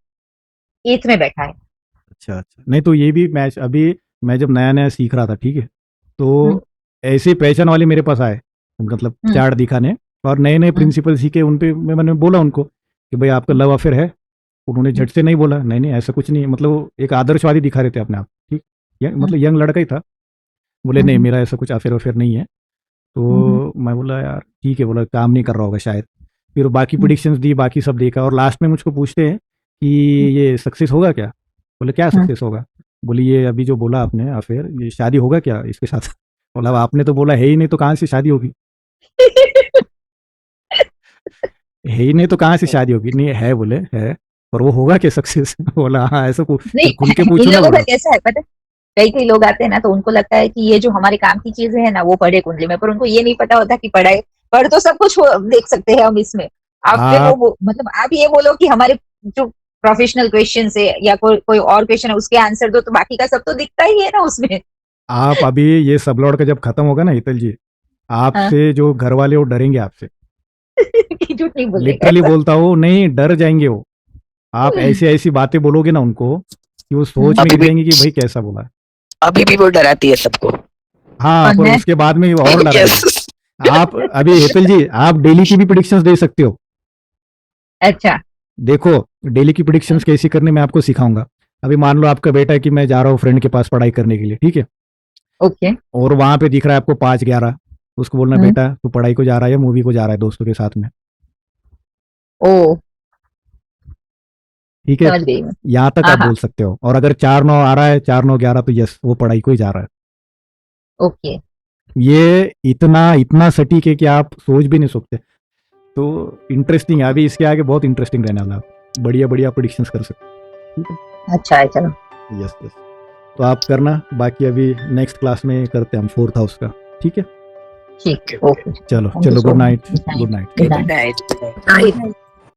8th में बैठा है। अच्छा अच्छा। नहीं तो ये भी मैच, अभी मैं जब नया नया सीख रहा था, ठीक है, हम्म। तो ऐसे पहचान वाले मेरे पास आए, मतलब हम्म। चार्ट दिखाने, और नए नए हम्म। प्रिंसिपल सीखे उन पे मैंने बोला उनको कि भाई आपका लव अफेयर है। उन्होंने झट से नहीं बोला, नहीं नहीं ऐसा कुछ नहीं है, मतलब वो एक आदर्शवादी दिखा रहे थे अपने आप, ठीक, मतलब यंग लड़का ही था। बोले नहीं, हम्म। मेरा ऐसा कुछ अफेयर वफेयर नहीं है। हम्म। तो मैं बोला यार ठीक है, बोला काम नहीं कर रहा होगा शायद। फिर बाकी हम्म। प्रोडिक्शंस दी, बाकी सब देखा, और लास्ट में मुझको पूछते हैं कि ये सक्सेस होगा क्या? बोले क्या हम्म। सक्सेस होगा? बोले ये अभी जो बोला आपने अफेयर, ये शादी होगा क्या इसके साथ? बोला आपने तो बोला है ही नहीं, तो कहाँ से शादी होगी? है ही नहीं तो कहाँ से शादी होगी? नहीं है, बोले है, पर वो होगा क्या सक्सेस? बोला हाँ ऐसा नहीं, खुल के इन पूछो ना, लोगों का बोला। कैसा है पता है? कई कई लोग आते हैं ना, तो उनको लगता है कि ये जो हमारे काम की चीजें हैं ना वो पढ़े कुंडली में, पर उनको ये नहीं पता होता कि पढ़ तो सब कुछ देख सकते हैं हम इसमें। आप फिर आप वो मतलब आप ये बोलो कि हमारे जो प्रोफेशनल क्वेश्चन है या कोई और क्वेश्चन है उसके आंसर दो, तो बाकी का सब तो दिखता ही है ना उसमें। आप अभी ये सब लौट का जब खत्म होगा ना हितल जी, हाँ। आपसे जो घर वाले वो डरेंगे आपसे, कि झूठ नहीं बोलेगा लिटरली ऐसा। बोलता हूँ, नहीं डर जाएंगे वो। आप ऐसी ऐसी बातें बोलोगे ना उनको कि वो सोच में अभी गिर भी जाएंगे कि भाई कैसा बोला है। अभी भी वो डराती है सबको। हाँ, कौन पर है? उसके बाद में और डराएंगे। यस। आप अभी हितल जी, आप डेली की भी प्रिडिक्शंस दे सकते हो। अच्छा। देखो, डेली की प्रिडिक्शंस कैसी करने मैं आपको सिखाऊंगा। अभी मान लो आपका बेटा है कि मैं जा रहा हूँ फ्रेंड के पास पढ़ाई करने के लिए, ठीक है, ओके। और वहां पे दिख रहा है आपको 5:11, उसको बोलना हम्म। बेटा तू पढ़ाई को जा रहा है या मूवी को जा रहा है दोस्तों के साथ में, ओ, ठीक है, समझ गई मैं। यहाँ तक हाँ आप हाँ। बोल सकते हो। और अगर 4:09 आ रहा है, 4:09 11, तो यस वो पढ़ाई को ही जा रहा है। ओके। ये इतना इतना सटीक है कि आप सोच भी नहीं सकते। तो इंटरेस्टिंग है, अभी इसके आगे बहुत इंटरेस्टिंग रहने वाला है, बढ़िया बढ़िया प्रिडिक्शंस कर सकते हैं, ठीक है। अच्छा है, चलो। यस यस, तो आप करना, बाकी अभी नेक्स्ट क्लास में करते हैं हम 4th हाउस का, ठीक है। ठीक, ओके। चलो Thank you चलो, so good much. Night, Good night. Good night. Good good night. Night. Night.